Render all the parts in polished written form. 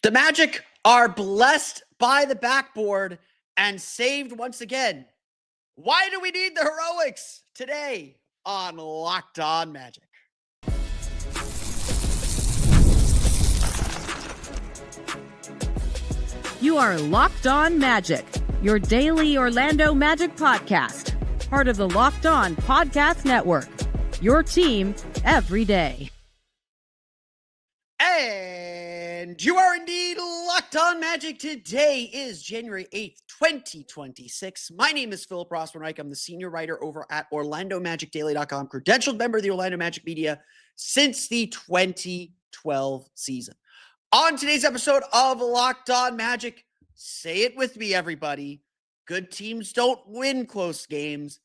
The Magic are blessed by the backboard and saved once again. Why do we need the heroics? Today on Locked On Magic. You are Locked On Magic, your daily Orlando Magic podcast. Part of the Locked On Podcast Network, your team every day. And you are indeed Locked On Magic. Today is January 8th, 2026. My name is Philip Rossman-Reich. I'm the senior writer over at OrlandoMagicDaily.com, credentialed member of the Orlando Magic media since the 2012 season. On today's episode of Locked On Magic, say it with me, everybody. Good teams don't win close games.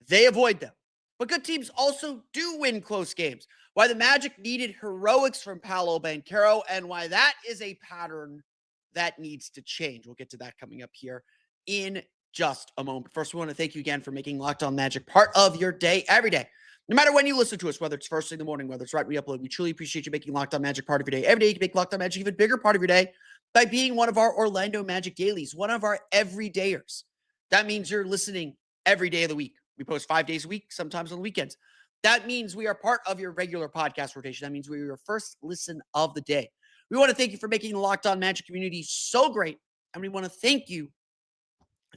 They avoid them. But good teams also do win close games. Why the Magic needed heroics from Paolo Banchero and why that is a pattern that needs to change. We'll get to that coming up here in just a moment. First, we want to thank you again for making Locked On Magic part of your day every day. No matter when you listen to us, whether it's first thing in the morning, whether it's right when we upload, we truly appreciate you making Locked On Magic part of your day. Every day you can make Locked On Magic even bigger part of your day by being one of our Orlando Magic dailies, one of our everydayers. That means you're listening every day of the week. We post 5 days a week, sometimes on the weekends. That means we are part of your regular podcast rotation. That means we are your first listen of the day. We want to thank you for making the Locked On Magic community so great. And we want to thank you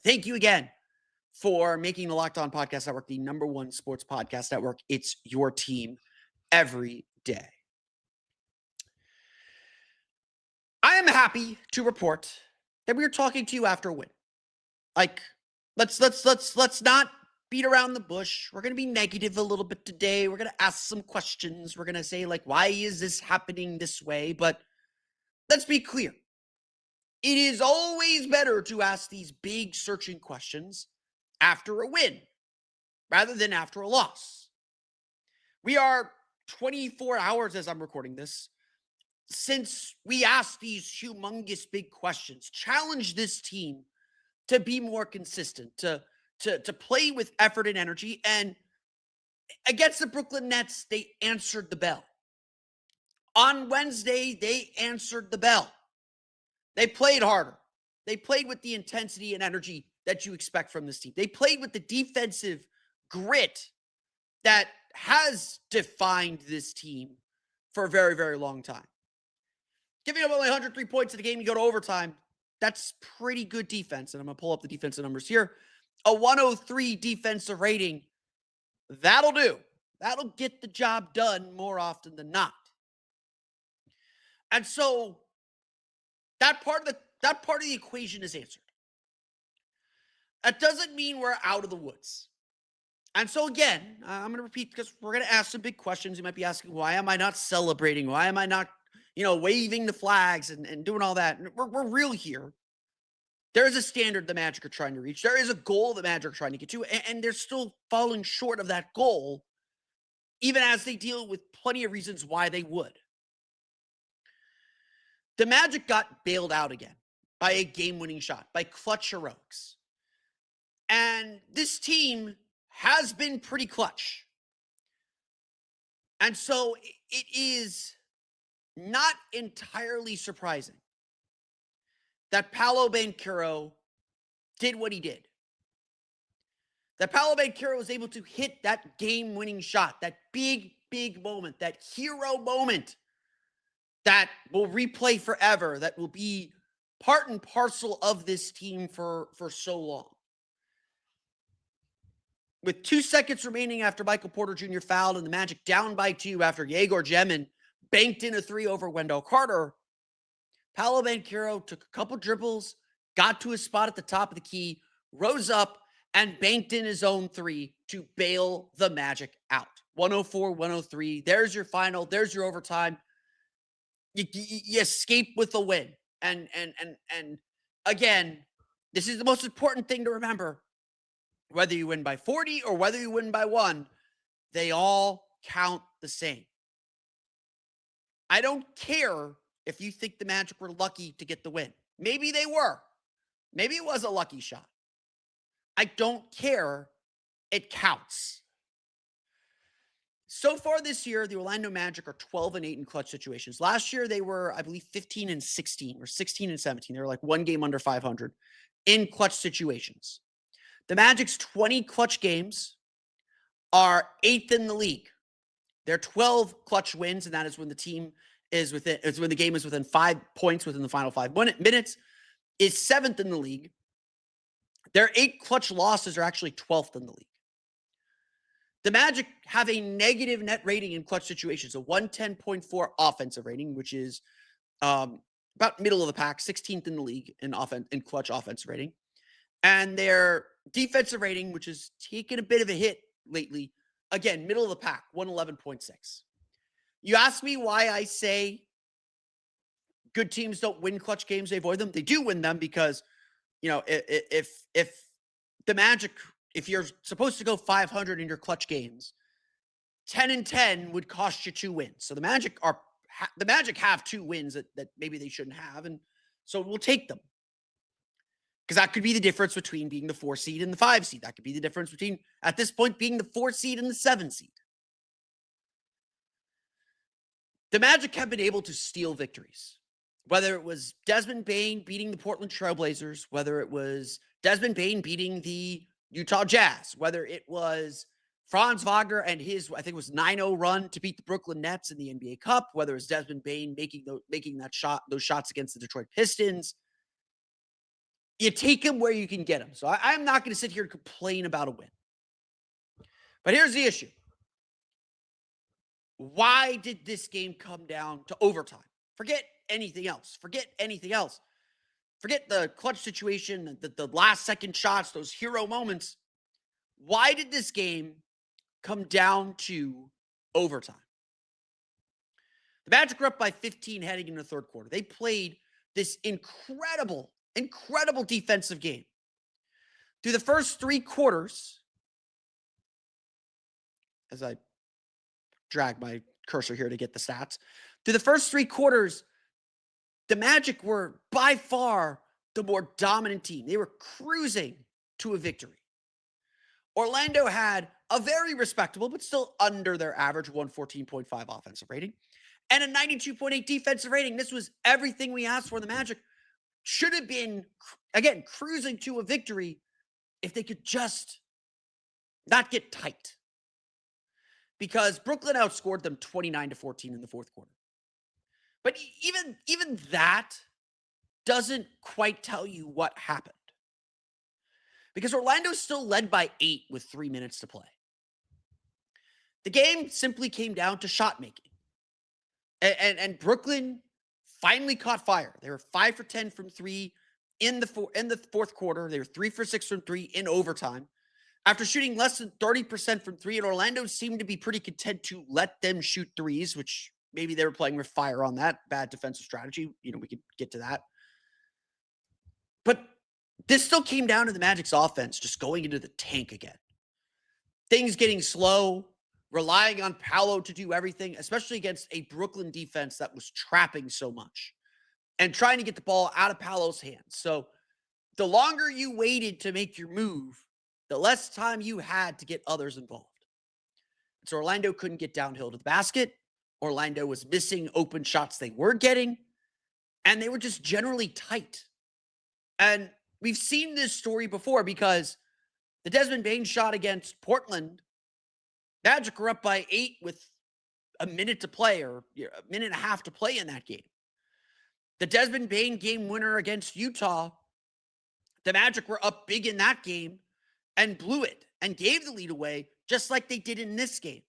again for making the Locked On Podcast Network the number one sports podcast network. It's your team every day. I am happy to report that we are talking to you after a win. Like, let's not beat around the bush. We're going to be negative a little bit today. We're going to ask some questions. We're going to say, like, why is this happening this way? But let's be clear. It is always better to ask these big searching questions after a win rather than after a loss. We are 24 hours as I'm recording this since we asked these humongous big questions, challenge this team to be more consistent, to play with effort and energy. And against the Brooklyn Nets, they answered the bell. On Wednesday, they answered the bell. They played harder. They played with the intensity and energy that you expect from this team. They played with the defensive grit that has defined this team for a very, very long time. Giving up only 103 points in the game, you go to overtime. That's pretty good defense. And I'm going to pull up the defensive numbers here. A 103 defensive rating, that'll do. That'll get the job done more often than not. And so that part of the equation is answered. That doesn't mean we're out of the woods. And so again, I'm going to repeat because we're going to ask some big questions. You might be asking, why am I not celebrating? Why am I not, waving the flags and doing all that? And we're real here. There is a standard the Magic are trying to reach. There is a goal the Magic are trying to get to, and they're still falling short of that goal, even as they deal with plenty of reasons why they would. The Magic got bailed out again by a game-winning shot, by clutch heroics. And this team has been pretty clutch. And so it is not entirely surprising that Paolo Banchero did what he did. That Paolo Banchero was able to hit that game-winning shot, that big, big moment, that hero moment that will replay forever, that will be part and parcel of this team for so long. With 2 seconds remaining after Michael Porter Jr. fouled and the Magic down by 2 after Yegor Djemin banked in a 3 over Wendell Carter, Paolo Banchero took a couple dribbles, got to his spot at the top of the key, rose up, and banked in his own 3 to bail the Magic out. 104-103. There's your final. There's your overtime. You escape with a win. And again, this is the most important thing to remember. Whether you win by 40 or whether you win by 1, they all count the same. I don't care if you think the Magic were lucky to get the win. Maybe they were. Maybe it was a lucky shot. I don't care. It counts. So far this year, the Orlando Magic are 12-8 in clutch situations. Last year, they were, I believe, 15-16 or 16-17. They were like one game under 500 in clutch situations. The Magic's 20 clutch games are 8th in the league. Their 12 clutch wins, and that is when the team is within, it's when the game is within 5 points within the final 5 minutes, is 7th in the league. Their 8 clutch losses are actually 12th in the league. The Magic have a negative net rating in clutch situations, a 110.4 offensive rating, which is about middle of the pack, 16th in the league in clutch offensive rating. And their defensive rating, which has taken a bit of a hit lately, again, middle of the pack, 111.6. You ask me why I say good teams don't win clutch games, they avoid them. They do win them because, if the Magic, if you're supposed to go 500 in your clutch games, 10-10 would cost you 2 wins. So the Magic have 2 wins that maybe they shouldn't have, and so we'll take them. Because that could be the difference between being the 4 seed and the 5 seed. That could be the difference between, at this point, being the 4 seed and the 7 seed. The Magic have been able to steal victories. Whether it was Desmond Bane beating the Portland Trailblazers, whether it was Desmond Bane beating the Utah Jazz, whether it was Franz Wagner and his, I think it was 9-0 run to beat the Brooklyn Nets in the NBA Cup, whether it's Desmond Bane making those shots against the Detroit Pistons. You take them where you can get them. So I'm not going to sit here and complain about a win. But here's the issue. Why did this game come down to overtime? Forget anything else. Forget the clutch situation, the last second shots, those hero moments. Why did this game come down to overtime? The Magic were up by 15 heading into the third quarter. They played this incredible defensive game. Through the first 3 quarters, as I drag my cursor here to get the stats, through the first 3 quarters, the Magic were by far the more dominant team. They were cruising to a victory. Orlando had a very respectable, but still under their average 114.5 offensive rating and a 92.8 defensive rating. This was everything we asked for. The Magic should have been, again, cruising to a victory if they could just not get tight. Because Brooklyn outscored them 29-14 in the fourth quarter. But even that doesn't quite tell you what happened. Because Orlando still led by 8 with 3 minutes to play. The game simply came down to shot making. And Brooklyn finally caught fire. They were 5 for 10 from 3 in the fourth quarter. They were 3 for 6 from 3 in overtime. After shooting less than 30% from 3, and Orlando seemed to be pretty content to let them shoot threes, which maybe they were playing with fire on that. Bad defensive strategy. We could get to that. But this still came down to the Magic's offense just going into the tank again. Things getting slow, relying on Paolo to do everything, especially against a Brooklyn defense that was trapping so much and trying to get the ball out of Paolo's hands. So the longer you waited to make your move, the less time you had to get others involved. So Orlando couldn't get downhill to the basket. Orlando was missing open shots they were getting, and they were just generally tight. And we've seen this story before because the Desmond Bane shot against Portland, Magic were up by 8 with a minute to play or a minute and a half to play in that game. The Desmond Bane game winner against Utah, the Magic were up big in that game and blew it and gave the lead away just like they did in this game.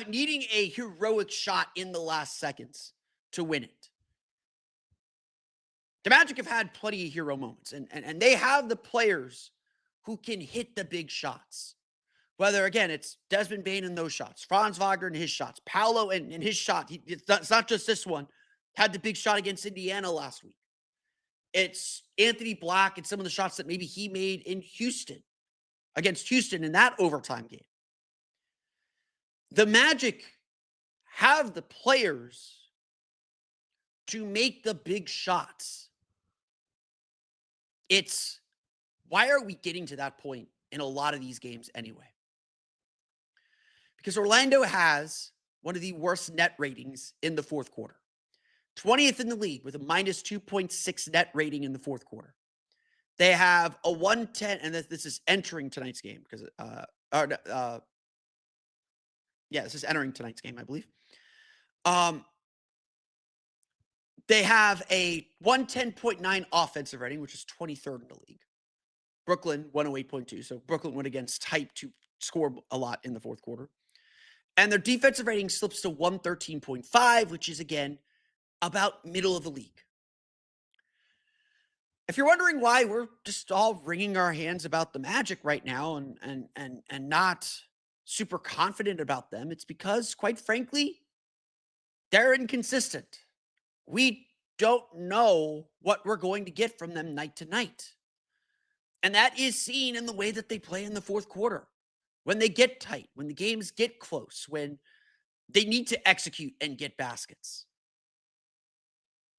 Needing a heroic shot in the last seconds to win it. The Magic have had plenty of hero moments, and they have the players who can hit the big shots. Whether, again, it's Desmond Bane and those shots, Franz Wagner and his shots, Paolo and his shot. It's not just this one. Had the big shot against Indiana last week. It's Anthony Black and some of the shots that maybe he made in Houston, against Houston in that overtime game. The Magic have the players to make the big shots. It's, why are we getting to that point in a lot of these games anyway? because Orlando has one of the worst net ratings in the fourth quarter. 20th in the league with a minus 2.6 net rating in the fourth quarter. They have a 110, and this is entering tonight's game because, this is entering tonight's game, I believe. They have a 110.9 offensive rating, which is 23rd in the league. Brooklyn, 108.2. So Brooklyn went against type to score a lot in the fourth quarter. And their defensive rating slips to 113.5, which is, again, about middle of the league. If you're wondering why we're just all wringing our hands about the Magic right now and not super confident about them, it's because, quite frankly, they're inconsistent. We don't know what we're going to get from them night to night. And that is seen in the way that they play in the fourth quarter. When they get tight, when the games get close, when they need to execute and get baskets.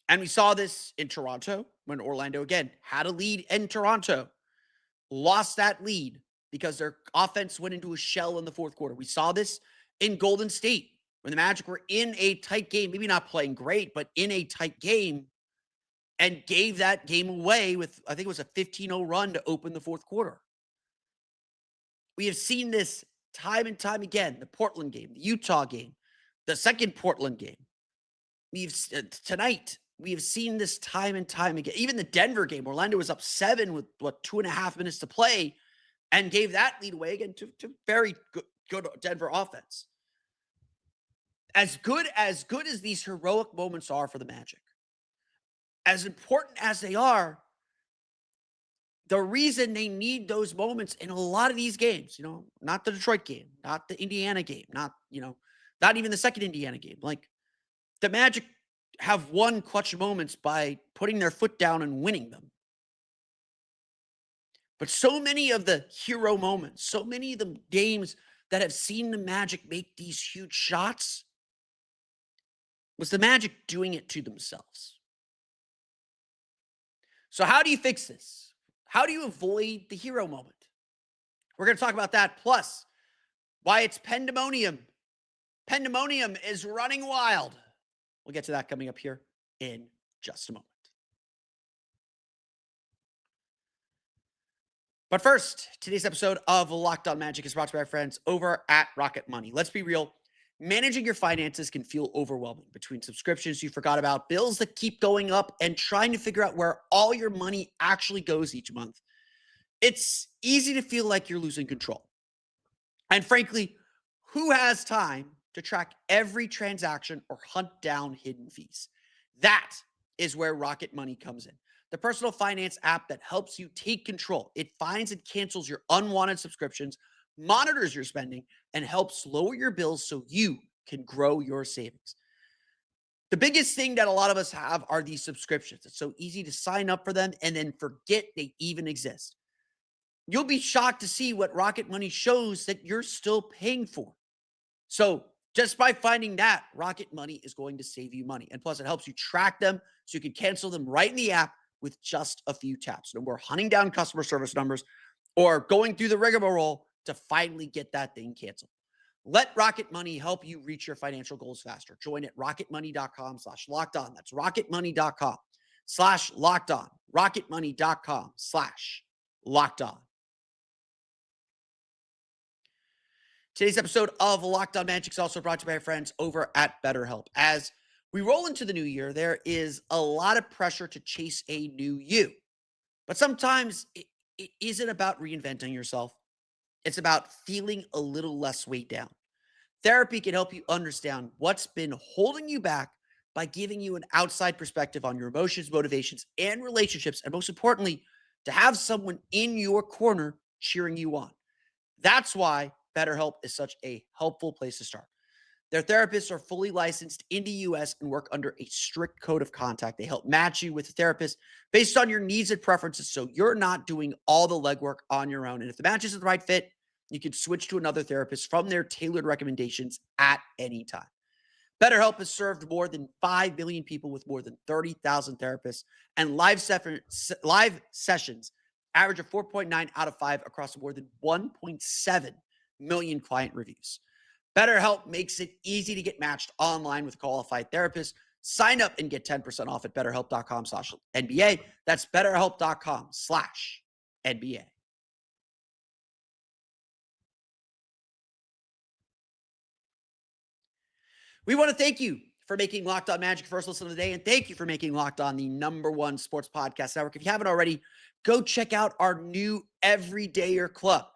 And we saw this in Toronto when Orlando, again, had a lead in Toronto, lost that lead because their offense went into a shell in the fourth quarter. We saw this in Golden State when the Magic were in a tight game, maybe not playing great, but in a tight game, and gave that game away with, I think it was a 15-0 run to open the fourth quarter. We have seen this time and time again. The Portland game, the Utah game, the second Portland game. Tonight, we have seen this time and time again. Even the Denver game, Orlando was up 7 with, 2.5 minutes to play and gave that lead away again to very good Denver offense. As good as these heroic moments are for the Magic, as important as they are, the reason they need those moments in a lot of these games, not the Detroit game, not the Indiana game, not even the second Indiana game. Like, the Magic have won clutch moments by putting their foot down and winning them. But so many of the hero moments, so many of the games that have seen the Magic make these huge shots, was the Magic doing it to themselves. So how do you fix this? How do you avoid the hero moment? We're going to talk about that, plus why it's pandemonium. Pandemonium is running wild. We'll get to that coming up here in just a moment. But first, today's episode of Locked On Magic is brought to you by our friends over at Rocket Money. Let's be real. Managing your finances can feel overwhelming between subscriptions you forgot about, bills that keep going up, and trying to figure out where all your money actually goes each month. It's easy to feel like you're losing control. And frankly, who has time to track every transaction or hunt down hidden fees? That is where Rocket Money comes in. The personal finance app that helps you take control. It finds and cancels your unwanted subscriptions, monitors your spending, and helps lower your bills so you can grow your savings. The biggest thing that a lot of us have are these subscriptions. It's so easy to sign up for them and then forget they even exist. You'll be shocked to see what Rocket Money shows that you're still paying for. So just by finding that, Rocket Money is going to save you money. And plus, it helps you track them so you can cancel them right in the app with just a few taps. No more hunting down customer service numbers or going through the rigmarole to finally get that thing canceled. Let Rocket Money help you reach your financial goals faster. Join at rocketmoney.com/lockedon. That's rocketmoney.com/lockedon. rocketmoney.com/lockedon. Today's episode of Locked On Magic is also brought to you by our friends over at BetterHelp. As we roll into the new year, there is a lot of pressure to chase a new you. But sometimes it isn't about reinventing yourself. It's about feeling a little less weighed down. Therapy can help you understand what's been holding you back by giving you an outside perspective on your emotions, motivations, and relationships. And most importantly, to have someone in your corner cheering you on. That's why BetterHelp is such a helpful place to start. Their therapists are fully licensed in the U.S. and work under a strict code of conduct. They help match you with a therapist based on your needs and preferences, so you're not doing all the legwork on your own. And if the match isn't the right fit, you can switch to another therapist from their tailored recommendations at any time. BetterHelp has served more than 5 million people with more than 30,000 therapists, and live sessions average a 4.9 out of 5 across more than 1.7 million client reviews. BetterHelp makes it easy to get matched online with qualified therapists. Sign up and get 10% off at betterhelp.com/NBA. That's betterhelp.com/NBA. We want to thank you for making Locked On Magic first listen of the day, and thank you for making Locked On the #1 sports podcast network. If you haven't already, go check out our new Everydayer Club.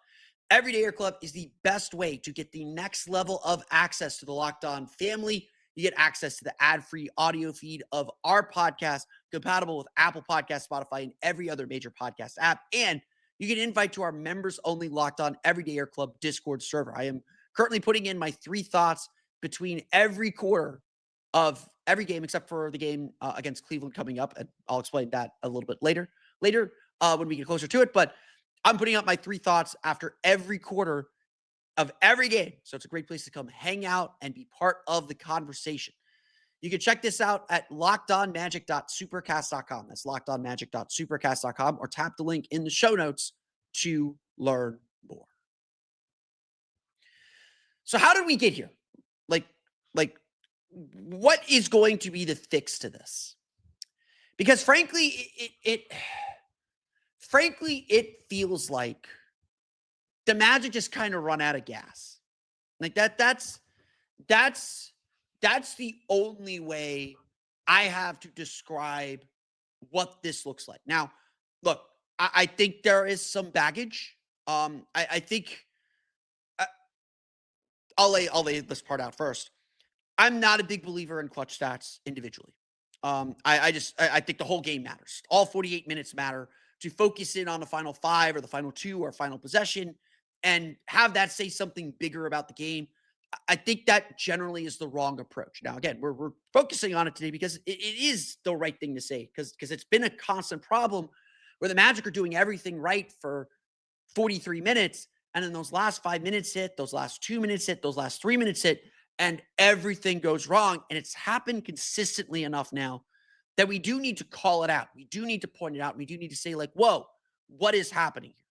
Everydayer Club is the best way to get the next level of access to the Locked On family. You get access to the ad-free audio feed of our podcast, compatible with Apple Podcasts, Spotify, and every other major podcast app. And you get an invite to our members-only Locked On Everydayer Club Discord server. I am currently putting in my 3 thoughts between every quarter of every game except for the game against Cleveland coming up, and I'll explain that a little bit later when we get closer to it. But I'm putting up my 3 thoughts after every quarter of every game. So it's a great place to come hang out and be part of the conversation. You can check this out at lockedonmagic.supercast.com. That's lockedonmagic.supercast.com, or tap the link in the show notes to learn more. So how did we get here? Like what is going to be the fix to this? Because frankly, it feels like the Magic just kind of run out of gas. Like that's the only way I have to describe what this looks like. Now, look, I think there is some baggage. I think I'll lay this part out first. I'm not a big believer in clutch stats individually. I think the whole game matters. All 48 minutes matter. To focus in on the final 5 or the final 2 or final possession and have that say something bigger about the game, I think that generally is the wrong approach. Now, again, we're focusing on it today because it is the right thing to say, because it's been a constant problem where the Magic are doing everything right for 43 minutes, and then those last 5 minutes hit, those last 2 minutes hit, those last 3 minutes hit, and everything goes wrong. And it's happened consistently enough now that we do need to call it out. We do need to point it out. We do need to say, like, whoa, what is happening here?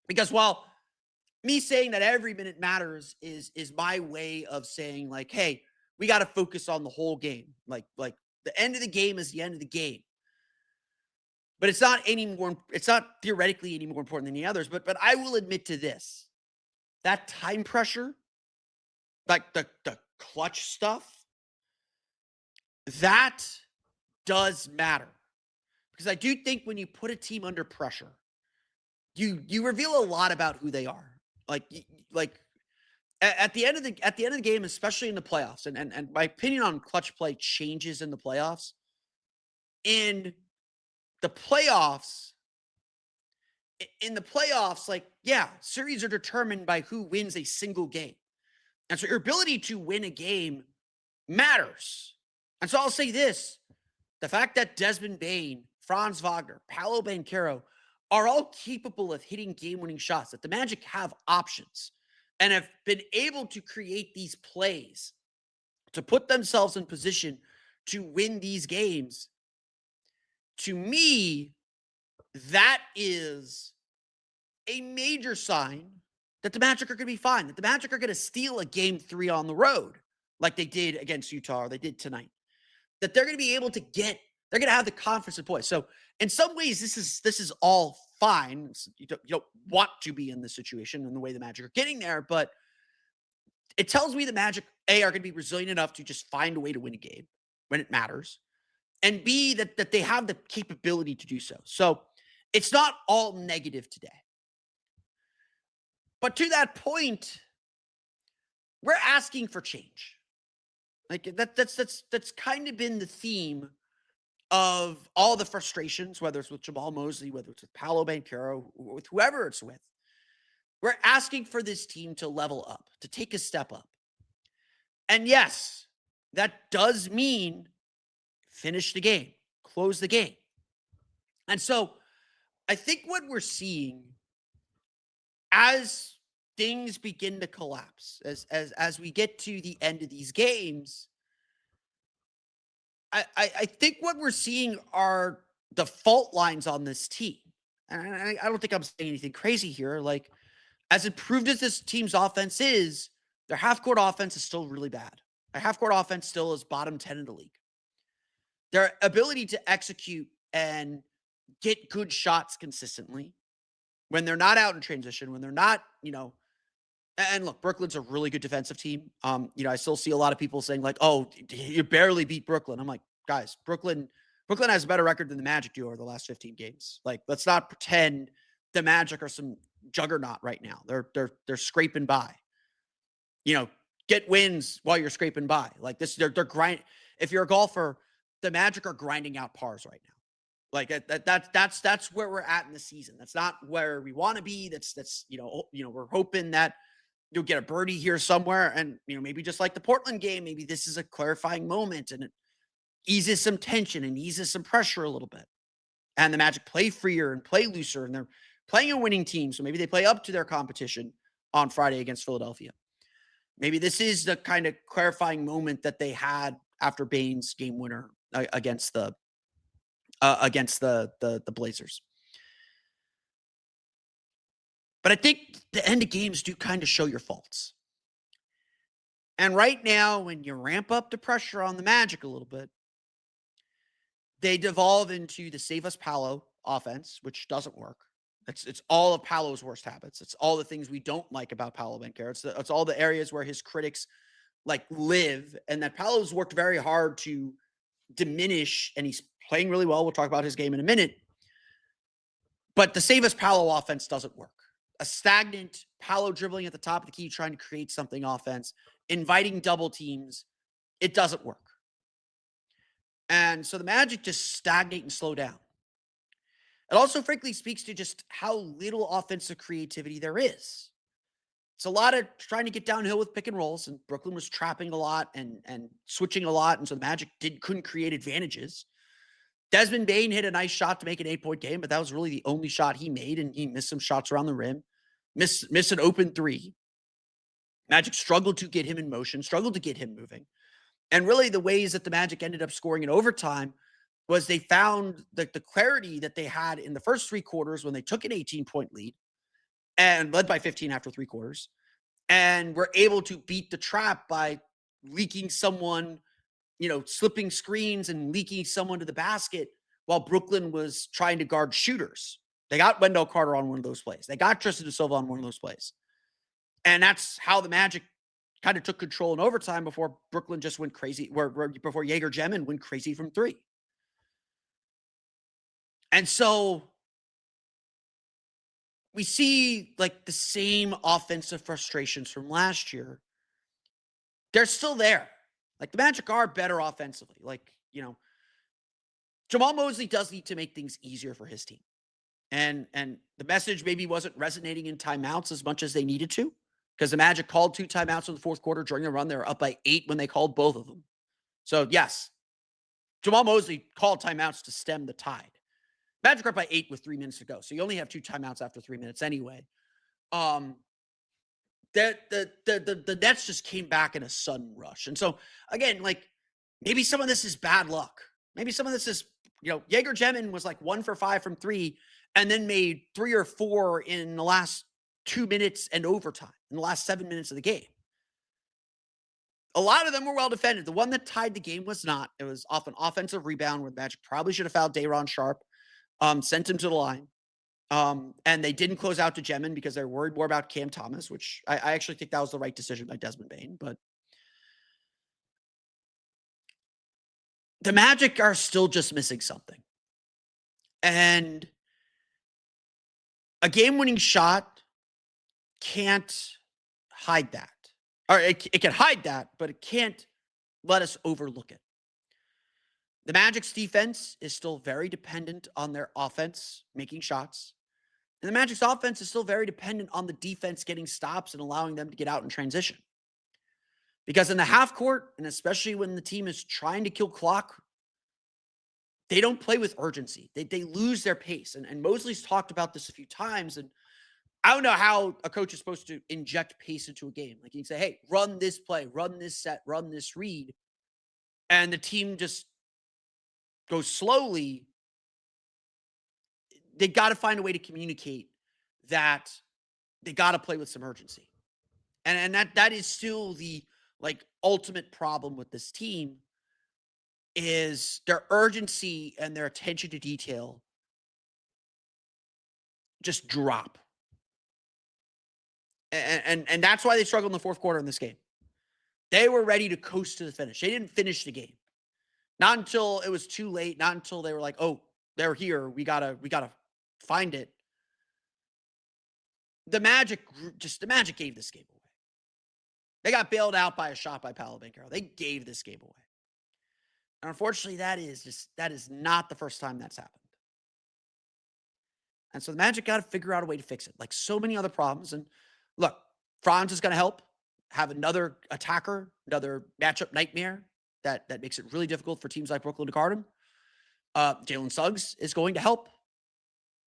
Because while me saying that every minute matters is my way of saying, like, hey, we got to focus on the whole game. Like the end of the game is the end of the game. But it's not theoretically any more important than the others. But I will admit to this. That time pressure, like the clutch stuff, that does matter. Because I do think when you put a team under pressure, you reveal a lot about who they are. Like at the end of the game, especially in the playoffs, and my opinion on clutch play changes in the playoffs. In the playoffs, like, yeah, series are determined by who wins a single game. And so your ability to win a game matters. And so I'll say this. The fact that Desmond Bane, Franz Wagner, Paolo Banchero are all capable of hitting game-winning shots, that the Magic have options and have been able to create these plays to put themselves in position to win these games, to me, that is a major sign that the Magic are going to be fine, that the Magic are going to steal a game 3 on the road like they did against Utah, or they did tonight. That they're going to be able to they're going to have the confidence in play. So in some ways, this is all fine. You don't want to be in this situation in the way the Magic are getting there, but it tells me the Magic, A, are going to be resilient enough to just find a way to win a game when it matters, and B, that they have the capability to do so. So it's not all negative today. But to that point, we're asking for change. Like that's kind of been the theme of all the frustrations, whether it's with Jamal Mosley, whether it's with Paolo Banchero, with whoever it's with. We're asking for this team to level up, to take a step up. And yes, that does mean finish the game, close the game. And so I think what we're seeing as things begin to collapse, as we get to the end of these games, I think what we're seeing are the fault lines on this team. And I don't think I'm saying anything crazy here. Like, as improved as this team's offense is, Their half-court offense is still really bad. Their half-court offense still is bottom 10 in the league. Their ability to execute and get good shots consistently when they're not out in transition, when they're not, and look, Brooklyn's a really good defensive team. I still see a lot of people saying like, "Oh, you barely beat Brooklyn." I'm like, guys, Brooklyn has a better record than the Magic do over the last 15 games. Like, let's not pretend the Magic are some juggernaut right now. They're scraping by. Get wins while you're scraping by. Like this, they're grind. If you're a golfer, the Magic are grinding out pars right now. Like that's where we're at in the season. That's not where we want to be. We're hoping that you'll get a birdie here somewhere, and maybe just like the Portland game, maybe this is a clarifying moment and it eases some tension and eases some pressure a little bit. And the Magic play freer and play looser, and they're playing a winning team, so maybe they play up to their competition on Friday against Philadelphia. Maybe this is the kind of clarifying moment that they had after Bane's game winner against the Blazers. But I think the end of games do kind of show your faults. And right now, when you ramp up the pressure on the Magic a little bit, they devolve into the save us Paolo offense, which doesn't work. It's all of Paolo's worst habits. It's all the things we don't like about Paolo Banchero. It's all the areas where his critics live, and that Paolo's worked very hard to diminish, and he's playing really well. We'll talk about his game in a minute. But the save us Paolo offense doesn't work. A stagnant Paolo dribbling at the top of the key, trying to create something offense, inviting double teams, it doesn't work. And so the Magic just stagnate and slow down. It also, frankly, speaks to just how little offensive creativity there is. It's a lot of trying to get downhill with pick and rolls, and Brooklyn was trapping a lot and switching a lot, and so the Magic couldn't create advantages. Desmond Bane hit a nice shot to make an 8-point game, but that was really the only shot he made, and he missed some shots around the rim. Missed an open three. Magic struggled to get him in motion, struggled to get him moving. And really the ways that the Magic ended up scoring in overtime was they found the clarity that they had in the first three quarters when they took an 18-point lead and led by 15 after three quarters, and were able to beat the trap by leaking someone, slipping screens and leaking someone to the basket while Brooklyn was trying to guard shooters. They got Wendell Carter on one of those plays. They got Tristan Silva on one of those plays. And that's how the Magic kind of took control in overtime before Brooklyn just went crazy, before Jaeger Jemin went crazy from three. And so we see the same offensive frustrations from last year. They're still there. The Magic are better offensively. Jamal Mosley does need to make things easier for his team. And the message maybe wasn't resonating in timeouts as much as they needed to, because the Magic called 2 timeouts in the fourth quarter during the run. They were up by 8 when they called both of them. So yes, Jamal Mosley called timeouts to stem the tide. Magic are up by 8 with 3 minutes to go. So you only have 2 timeouts after 3 minutes anyway. The Nets just came back in a sudden rush. And so again, maybe some of this is bad luck. Maybe some of this is, Jaeger Jemin was 1 for 5 from 3 and then made 3 or 4 in the last 2 minutes and overtime, in the last 7 minutes of the game. A lot of them were well defended. The one that tied the game was not. It was off an offensive rebound where the Magic probably should have fouled Day'Ron Sharpe, sent him to the line. And they didn't close out to Jemin because they're worried more about Cam Thomas, which I actually think that was the right decision by Desmond Bane. But the Magic are still just missing something. And a game-winning shot can't hide that. Or it can hide that, but it can't let us overlook it. The Magic's defense is still very dependent on their offense making shots. And the Magic's offense is still very dependent on the defense getting stops and allowing them to get out in transition. Because in the half court, and especially when the team is trying to kill clock, they don't play with urgency. They lose their pace. And Mosley's talked about this a few times. And I don't know how a coach is supposed to inject pace into a game. You can say, hey, run this play, run this set, run this read. And the team just goes slowly. They got to find a way to communicate that they got to play with some urgency. And that is still the ultimate problem with this team is their urgency and their attention to detail just drop. And that's why they struggled in the fourth quarter in this game. They were ready to coast to the finish. They didn't finish the game. Not until it was too late, not until they were like, "Oh, they're here. We got to find it." The Magic gave this game away. They got bailed out by a shot by Paolo Banchero. They gave this game away. And unfortunately, that is not the first time that's happened. And so the Magic got to figure out a way to fix it, like so many other problems. And look, Franz is going to help have another attacker, another matchup nightmare that makes it really difficult for teams like Brooklyn to guard him. Jalen Suggs is going to help.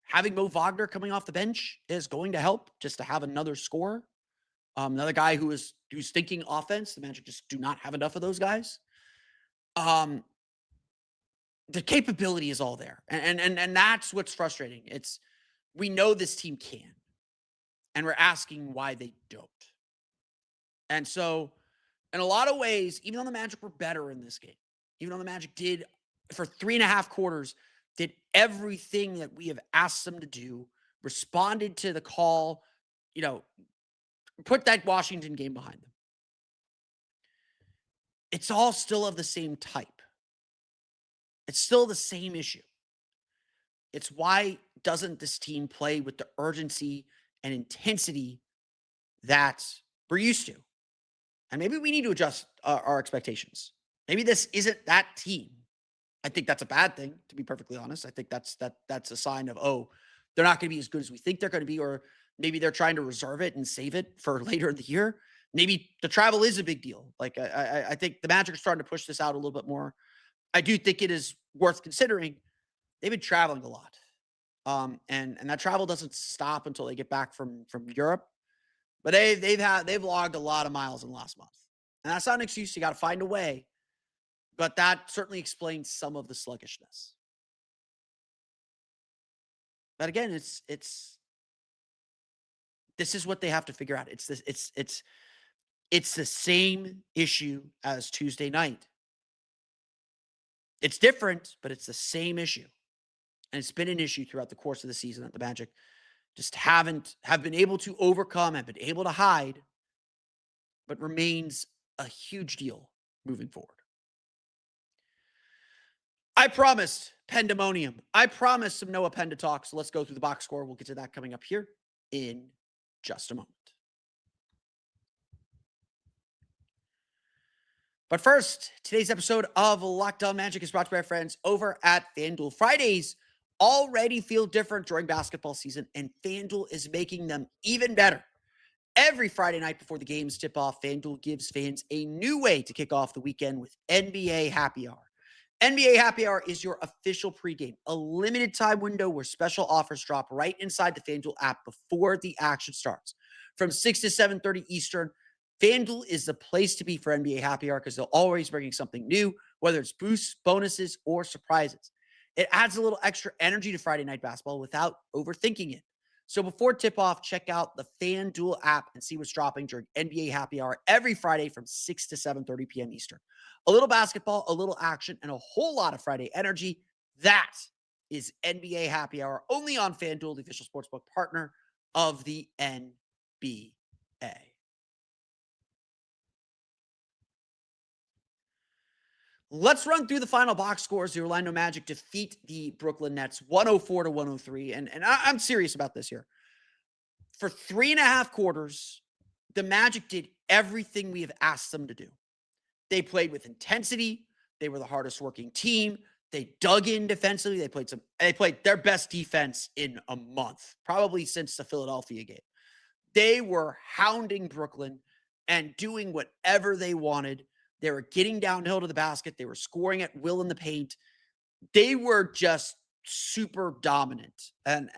Having Mo Wagner coming off the bench is going to help just to have another scorer. Another guy who's thinking offense. The Magic just do not have enough of those guys. The capability is all there. And that's what's frustrating. We know this team can. And we're asking why they don't. And so, in a lot of ways, even though the Magic were better in this game, even though the Magic did, for 3.5 quarters, did everything that we have asked them to do, responded to the call, put that Washington game behind them. It's all still of the same type. It's still the same issue. It's why doesn't this team play with the urgency and intensity that we're used to? And maybe we need to adjust our expectations. Maybe this isn't that team. I think that's a bad thing, to be perfectly honest. I think that's a sign of, they're not going to be as good as we think they're going to be, or maybe they're trying to reserve it and save it for later in the year. Maybe the travel is a big deal. Like I think the Magic are starting to push this out a little bit more. I do think it is worth considering. They've been traveling a lot. And that travel doesn't stop until they get back from Europe. But they've logged a lot of miles in the last month. And that's not an excuse. You got to find a way. But that certainly explains some of the sluggishness. But again, this is what they have to figure out. It's the same issue as Tuesday night. It's different, but it's the same issue. And it's been an issue throughout the course of the season that the Magic just have been able to overcome, have been able to hide, but remains a huge deal moving forward. I promised pandemonium. I promised some Noah Penda talk, so let's go through the box score. We'll get to that coming up here in just a moment. But first, today's episode of Locked On Magic is brought to you by our friends over at FanDuel. Fridays already feel different during basketball season, and FanDuel is making them even better. Every Friday night before the games tip off, FanDuel gives fans a new way to kick off the weekend with NBA Happy Hour. NBA Happy Hour is your official pregame, a limited time window where special offers drop right inside the FanDuel app before the action starts. From 6 to 7:30 Eastern, FanDuel is the place to be for NBA Happy Hour because they're always bringing something new, whether it's boosts, bonuses, or surprises. It adds a little extra energy to Friday night basketball without overthinking it. So before tip-off, check out the FanDuel app and see what's dropping during NBA Happy Hour every Friday from 6 to 7:30 p.m. Eastern. A little basketball, a little action, and a whole lot of Friday energy. That is NBA Happy Hour, only on FanDuel, the official sportsbook partner of the NBA. Let's run through the final box scores. The Orlando Magic defeat the Brooklyn Nets 104-103. And I'm serious about this here. For 3.5 quarters, the Magic did everything we have asked them to do. They played with intensity. They were the hardest working team. They dug in defensively. They played their best defense in a month, probably since the Philadelphia game. They were hounding Brooklyn and doing whatever they wanted. They were getting downhill to the basket. They were scoring at will in the paint. They were just super dominant. And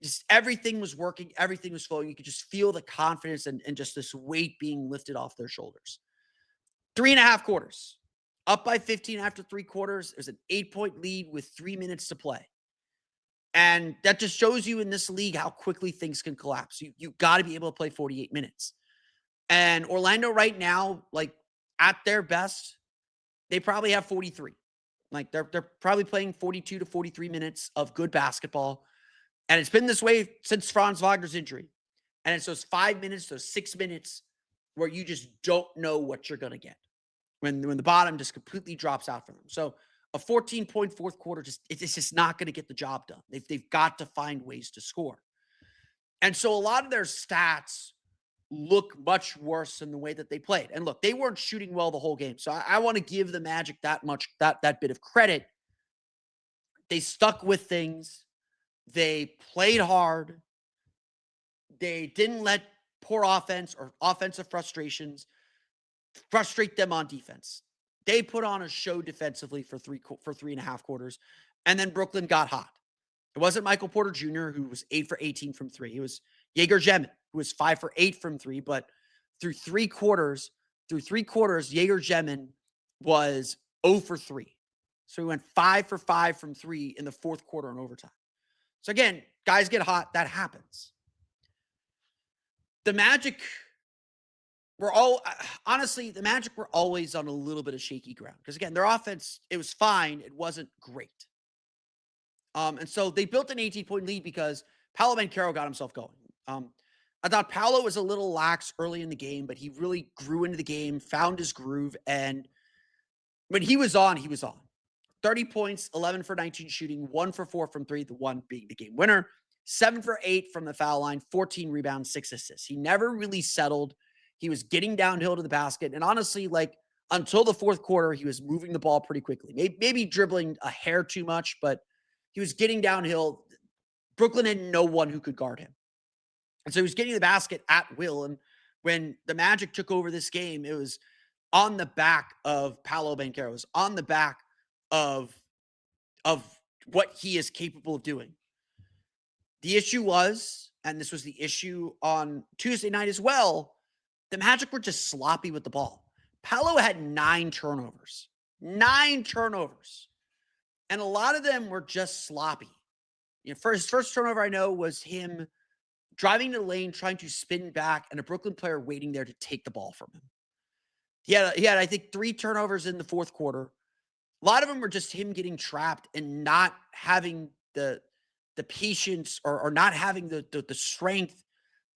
just everything was working. Everything was flowing. You could just feel the confidence and just this weight being lifted off their shoulders. 3.5 quarters. Up by 15 after 3 quarters. There's an 8-point lead with 3 minutes to play. And that just shows you in this league how quickly things can collapse. You got to be able to play 48 minutes. And Orlando right now, like at their best, they probably have 43. Like they're probably playing 42 to 43 minutes of good basketball. And it's been this way since Franz Wagner's injury. And it's those 5 minutes, those 6 minutes where you just don't know what you're going to get when the bottom just completely drops out for them. So a 14-point fourth quarter, it's just not going to get the job done. They've got to find ways to score. And so a lot of their stats look much worse than the way that they played. And look, they weren't shooting well the whole game. So I want to give the Magic that bit of credit. They stuck with things. They played hard. They didn't let poor offense or offensive frustrations frustrate them on defense. They put on a show defensively for 3.5 quarters, and then Brooklyn got hot. It wasn't Michael Porter Jr., who was 8 for 18 from 3. It was Jaeger Jemin, who was 5 for 8 from 3. But through three quarters, Jaeger Jemin was 0 for 3. So he went 5 for 5 from 3 in the fourth quarter in overtime. So again, guys get hot. That happens. The Magic were the Magic were always on a little bit of shaky ground. Because again, their offense, it was fine. It wasn't great. And so they built an 18-point lead because Paolo Banchero got himself going. I thought Paolo was a little lax early in the game, but he really grew into the game, found his groove, and when he was on, he was on. 30 points, 11 for 19 shooting, 1 for 4 from 3, the one being the game winner, 7 for 8 from the foul line, 14 rebounds, 6 assists. He never really settled. He was getting downhill to the basket, and honestly, like, until the fourth quarter, he was moving the ball pretty quickly. Maybe dribbling a hair too much, but he was getting downhill. Brooklyn had no one who could guard him. And so he was getting the basket at will. And when the Magic took over this game, it was on the back of Paolo Banchero. It was on the back of what he is capable of doing. The issue was, and this was the issue on Tuesday night as well, the Magic were just sloppy with the ball. Paolo had 9 turnovers. 9 turnovers. And a lot of them were just sloppy. His first turnover I know was him driving to the lane, trying to spin back, and a Brooklyn player waiting there to take the ball from him. He had I think 3 turnovers in the fourth quarter. A lot of them were just him getting trapped and not having the patience or not having the strength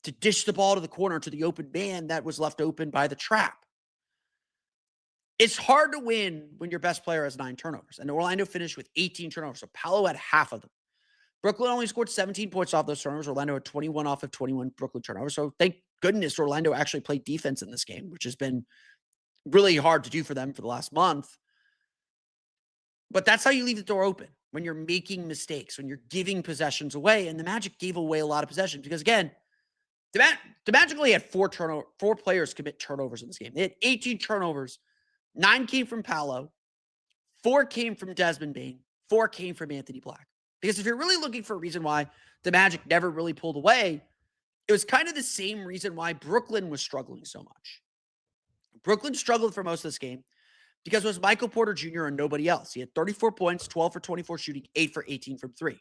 to dish the ball to the corner to the open man that was left open by the trap. It's hard to win when your best player has 9 turnovers. And Orlando finished with 18 turnovers. So Paolo had half of them. Brooklyn only scored 17 points off those turnovers. Orlando had 21 off of 21 Brooklyn turnovers. So thank goodness Orlando actually played defense in this game, which has been really hard to do for them for the last month. But that's how you leave the door open, when you're making mistakes, when you're giving possessions away. And the Magic gave away a lot of possessions because, again, the Magic only had 4 players commit turnovers in this game. They had 18 turnovers. 9 came from Paolo. 4 came from Desmond Bane. 4 came from Anthony Black. Because if you're really looking for a reason why the Magic never really pulled away, it was kind of the same reason why Brooklyn was struggling so much. Brooklyn struggled for most of this game because it was Michael Porter Jr. and nobody else. He had 34 points, 12 for 24 shooting, 8 for 18 from 3.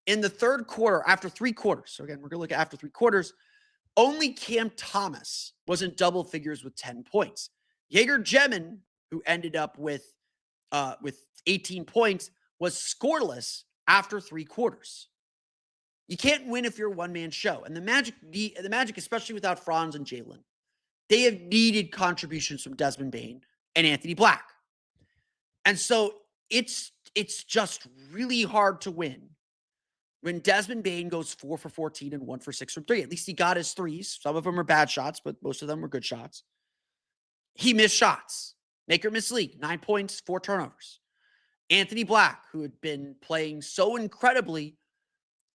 In the third quarter, after 3 quarters, so again, we're going to look at after 3 quarters, only Cam Thomas was in double figures with 10 points. Jaeger Jemin, who ended up with 18 points, was scoreless after 3 quarters. You can't win if you're a one-man show. And the Magic, especially without Franz and Jalen, they have needed contributions from Desmond Bane and Anthony Black. And so it's just really hard to win when Desmond Bane goes 4 for 14 and 1 for 6 from 3. At least he got his threes. Some of them are bad shots, but most of them were good shots. He missed shots. Maker missed league, 9 points, 4 turnovers. Anthony Black, who had been playing so incredibly,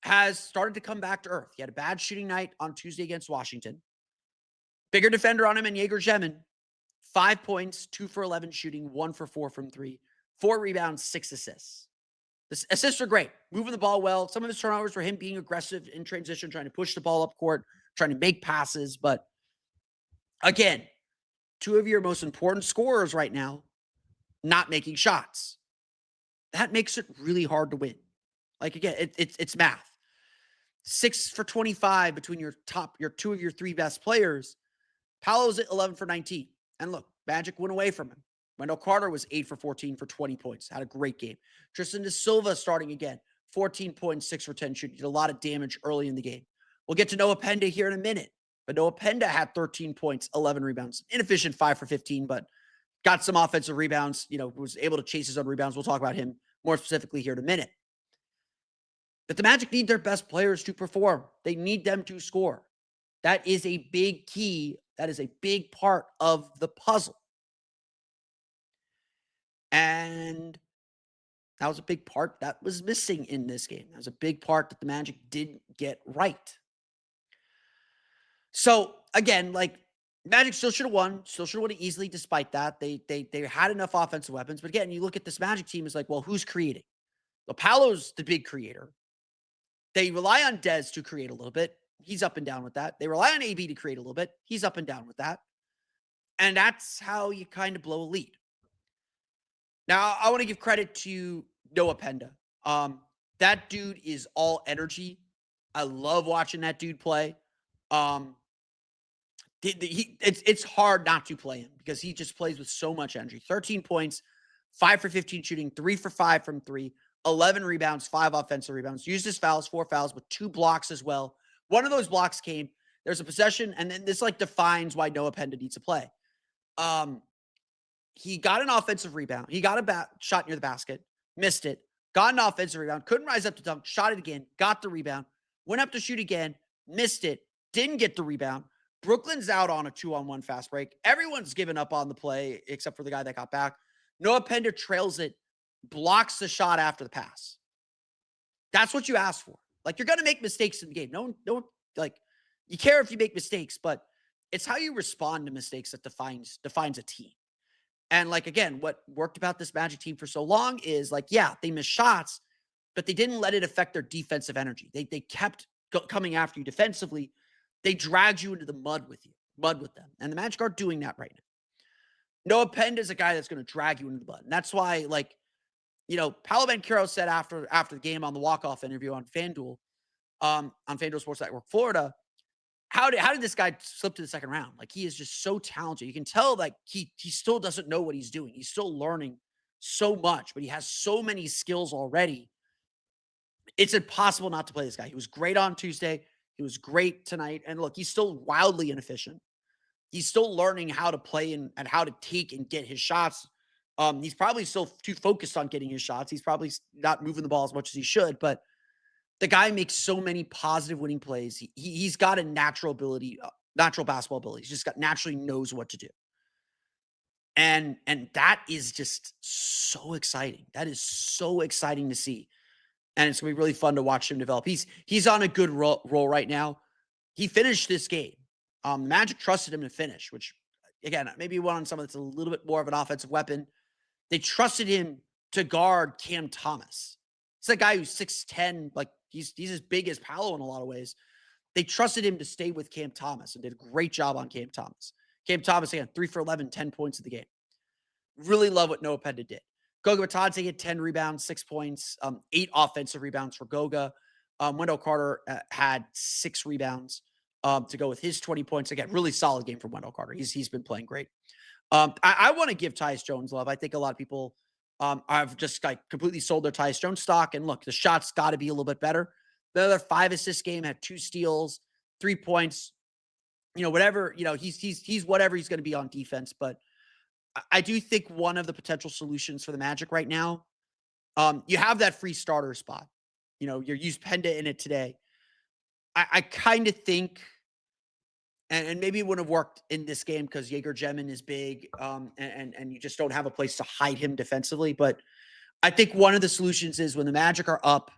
has started to come back to earth. He had a bad shooting night on Tuesday against Washington. Bigger defender on him and Jaeger Jemin. 5 points, 2 for 11 shooting, 1 for 4 from 3. 4 rebounds, 6 assists. The assists are great. Moving the ball well. Some of his turnovers were him being aggressive in transition, trying to push the ball up court, trying to make passes. But again, 2 of your most important scorers right now not making shots. That makes it really hard to win. Like, again, it's math. 6 for 25 between your two of your three best players. Paolo's at 11 for 19. And look, Magic went away from him. Wendell Carter was 8 for 14 for 20 points. Had a great game. Tristan Da Silva starting again. 14 points, 6 for 10 shooting. Did a lot of damage early in the game. We'll get to Noah Penda here in a minute. But Noah Penda had 13 points, 11 rebounds. Inefficient 5 for 15, but got some offensive rebounds. Was able to chase his own rebounds. We'll talk about him more specifically here in a minute. But the Magic need their best players to perform. They need them to score. That is a big key. That is a big part of the puzzle. And that was a big part that was missing in this game. That was a big part that the Magic didn't get right. So, again, like, Magic still should have won. Still should have won it easily despite that. They had enough offensive weapons. But again, you look at this Magic team, it's like, well, who's creating? Well, Paolo's the big creator. They rely on Dez to create a little bit. He's up and down with that. They rely on AB to create a little bit. He's up and down with that. And that's how you kind of blow a lead. Now, I want to give credit to Noah Penda. That dude is all energy. I love watching that dude play. It's hard not to play him because he just plays with so much energy. 13 points, 5 for 15 shooting, 3 for 5 from 3, 11 rebounds, 5 offensive rebounds. Used his fouls, 4 fouls, with 2 blocks as well. One of those blocks came. There's a possession, and then this defines why Noah Penda needs to play. He got an offensive rebound. He got a shot near the basket, missed it, got an offensive rebound, couldn't rise up to dunk, shot it again, got the rebound, went up to shoot again, missed it, didn't get the rebound. Brooklyn's out on a 2-on-1 fast break. Everyone's given up on the play except for the guy that got back. Noah Penda trails it, blocks the shot after the pass. That's what you ask for. Like, you're going to make mistakes in the game. No, like, you care if you make mistakes, but it's how you respond to mistakes that defines a team. And, like, again, what worked about this Magic team for so long is, like, yeah, they missed shots, but they didn't let it affect their defensive energy. They kept coming after you defensively. They dragged you into the mud with them. And the Magic are doing that right now. Noah Penda is a guy that's going to drag you into the mud. And that's why, like, Paolo Banchero said after the game on the walk-off interview on FanDuel, on FanDuel Sports Network Florida, how did this guy slip to the second round? Like, he is just so talented. You can tell, like, he still doesn't know what he's doing. He's still learning so much, but he has so many skills already. It's impossible not to play this guy. He was great on Tuesday. He was great tonight. And look, he's still wildly inefficient. He's still learning how to play and how to take and get his shots. He's probably still too focused on getting his shots. He's probably not moving the ball as much as he should, but the guy makes so many positive winning plays. He's got a natural ability, natural basketball ability. He's just naturally knows what to do. And that is just so exciting. That is so exciting to see. And it's going to be really fun to watch him develop. He's on a good role right now. He finished this game. Magic trusted him to finish, which, again, maybe one on someone that's a little bit more of an offensive weapon. They trusted him to guard Cam Thomas. It's a guy who's 6'10", like he's as big as Paolo in a lot of ways. They trusted him to stay with Cam Thomas and did a great job on Cam Thomas. Cam Thomas, again, 3 for 11, 10 points in the game. Really love what Noah Penda did. Goga Batadze had 10 rebounds, 6 points, 8 offensive rebounds for Goga. Wendell Carter had 6 rebounds to go with his 20 points. Again, really solid game from Wendell Carter. He's been playing great. I want to give Tyus Jones love. I think a lot of people have just completely sold their Tyus Jones stock. And look, the shots got to be a little bit better. The other 5 assist game had 2 steals, 3 points. Whatever. He's whatever he's going to be on defense. But I do think one of the potential solutions for the Magic right now, you have that free starter spot. You're used Penda in it today. I kind of think, and maybe it wouldn't have worked in this game because Jaeger Jemin is big, and you just don't have a place to hide him defensively. But I think one of the solutions is when the Magic are up,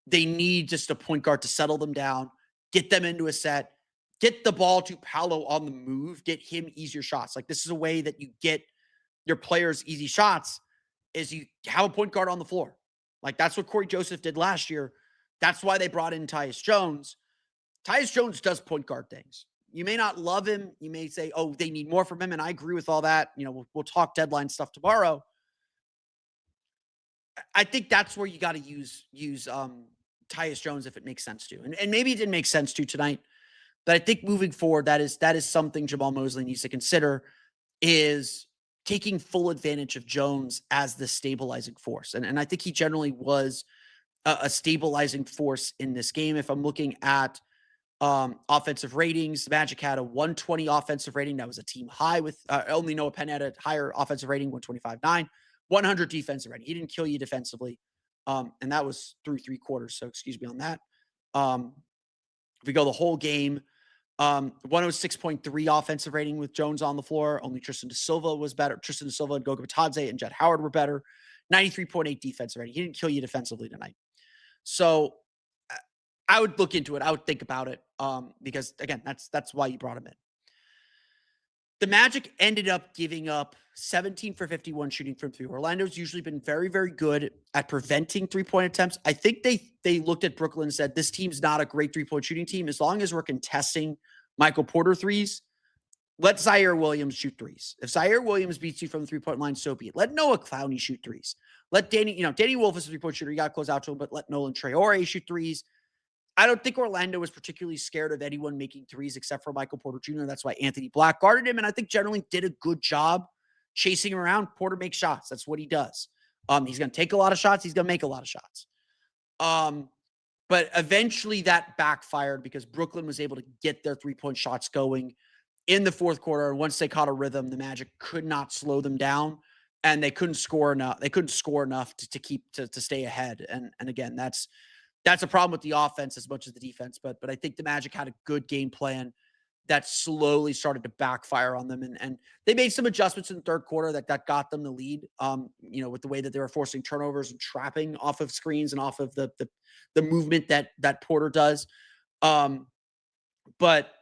they need just a point guard to settle them down, get them into a set, get the ball to Paolo on the move, get him easier shots. Like, this is a way that you get your players easy shots, is you have a point guard on the floor. Like, that's what Corey Joseph did last year. That's why they brought in Tyus Jones. Tyus Jones does point guard things. You may not love him. You may say, oh, they need more from him. And I agree with all that. We'll talk deadline stuff tomorrow. I think that's where you got to use Tyus Jones if it makes sense to, and maybe it didn't make sense to tonight, but I think moving forward that is something Jamal Mosley needs to consider is taking full advantage of Jones as the stabilizing force, and I think he generally was a stabilizing force in this game. If I'm looking at offensive ratings, the Magic had a 120 offensive rating. That was a team high with only Noah Penn had a higher offensive rating, 125.9, 100 defensive rating. He didn't kill you defensively. And that was through three quarters. So excuse me on that. If we go the whole game, 106.3 offensive rating with Jones on the floor. Only Tristan Da Silva was better. Tristan Da Silva and Goga Bitadze and Jett Howard were better. 93.8 defensive rating. He didn't kill you defensively tonight. So I would look into it. I would think about it because, again, that's why you brought him in. The Magic ended up giving up 17 for 51 shooting from three. Orlando's usually been very, very good at preventing three-point attempts. I think they looked at Brooklyn and said, this team's not a great three-point shooting team. As long as we're contesting Michael Porter threes, let Zaire Williams shoot threes. If Zaire Williams beats you from the three-point line, so be it. Let Noah Clowney shoot threes. Let Danny Wolf is a three-point shooter. You got to close out to him, but let Nolan Traore shoot threes. I don't think Orlando was particularly scared of anyone making threes except for Michael Porter Jr. That's why Anthony Black guarded him, and I think generally did a good job chasing him around. Porter makes shots. That's what he does. He's going to take a lot of shots. He's going to make a lot of shots. But eventually that backfired because Brooklyn was able to get their three-point shots going in the fourth quarter. And once they caught a rhythm, the Magic could not slow them down, and they couldn't score enough. They couldn't score enough to stay ahead. And again, that's a problem with the offense as much as the defense. But I think the Magic had a good game plan that slowly started to backfire on them. And they made some adjustments in the third quarter that got them the lead, with the way that they were forcing turnovers and trapping off of screens and off of the movement that Porter does. But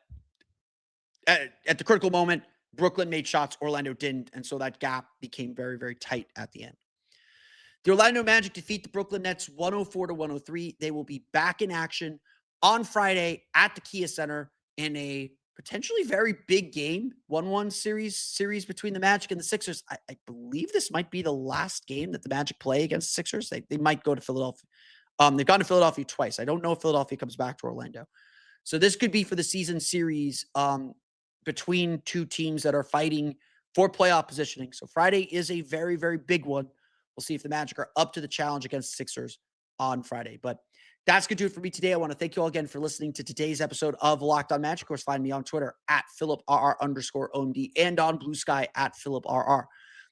at the critical moment, Brooklyn made shots, Orlando didn't. And so that gap became very, very tight at the end. The Orlando Magic defeat the Brooklyn Nets 104-103. They will be back in action on Friday at the Kia Center in a potentially very big game, 1-1 series between the Magic and the Sixers. I believe this might be the last game that the Magic play against the Sixers. They might go to Philadelphia. They've gone to Philadelphia twice. I don't know if Philadelphia comes back to Orlando. So this could be for the season series between two teams that are fighting for playoff positioning. So Friday is a very, very big one. We'll see if the Magic are up to the challenge against the Sixers on Friday. But that's going to do it for me today. I want to thank you all again for listening to today's episode of Locked On Magic. Of course, find me on Twitter at PhilipRR_OMD and on Blue Sky at PhilipRR.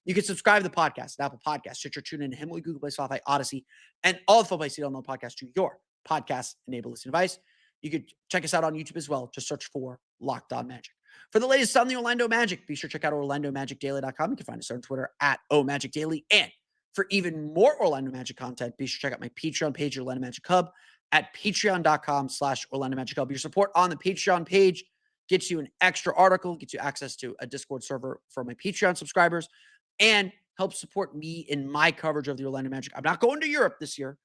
You can subscribe to the podcast at Apple Podcasts, Stitcher, TuneIn, Himalaya, Google Play, Spotify, Odyssey, and all the places you don't know podcast to your podcast-enabled listening device. You can check us out on YouTube as well. Just search for Locked On Magic. For the latest on the Orlando Magic, be sure to check out OrlandoMagicDaily.com. You can find us on Twitter at OMagicDaily. And for even more Orlando Magic content, be sure to check out my Patreon page, Orlando Magic Hub, at patreon.com/Orlando Magic Hub. Your support on the Patreon page gets you an extra article, gets you access to a Discord server for my Patreon subscribers, and helps support me in my coverage of the Orlando Magic. I'm not going to Europe this year,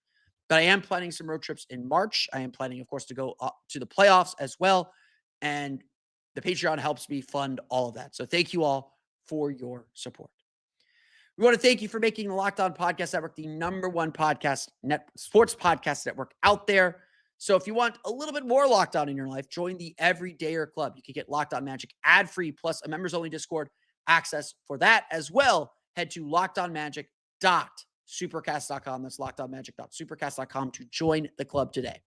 but I am planning some road trips in March. I am planning, of course, to go up to the playoffs as well. And the Patreon helps me fund all of that. So thank you all for your support. We want to thank you for making the Locked On Podcast Network the #1 sports podcast network out there. So if you want a little bit more Locked On in your life, join the Everydayer Club. You can get Locked On Magic ad-free plus a members-only Discord access for that as well. Head to lockedonmagic.supercast.com. That's lockedonmagic.supercast.com to join the club today.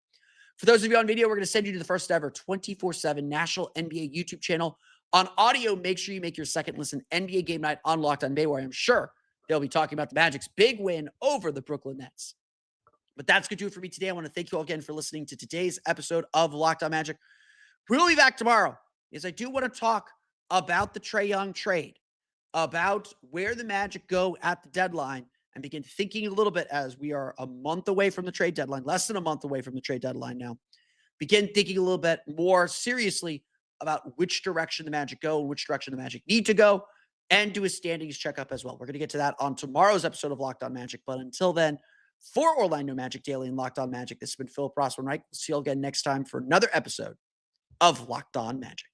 For those of you on video, we're going to send you to the first ever 24/7 national NBA YouTube channel. On audio, make sure you make your second listen NBA Game Night on Locked On Bay, where I'm sure they'll be talking about the Magic's big win over the Brooklyn Nets. But that's going to do it for me today. I want to thank you all again for listening to today's episode of Locked On Magic. We'll be back tomorrow, because I do want to talk about the Trae Young trade, about where the Magic go at the deadline, and begin thinking a little bit as we are a month away from the trade deadline, less than a month away from the trade deadline now. Begin thinking a little bit more seriously about which direction the Magic go and which direction the Magic need to go, and do a standings checkup as well. We're going to get to that on tomorrow's episode of Locked On Magic. But until then, for Orlando Magic Daily and Locked On Magic, this has been Philip Rossman-Reich. We'll see you all again next time for another episode of Locked On Magic.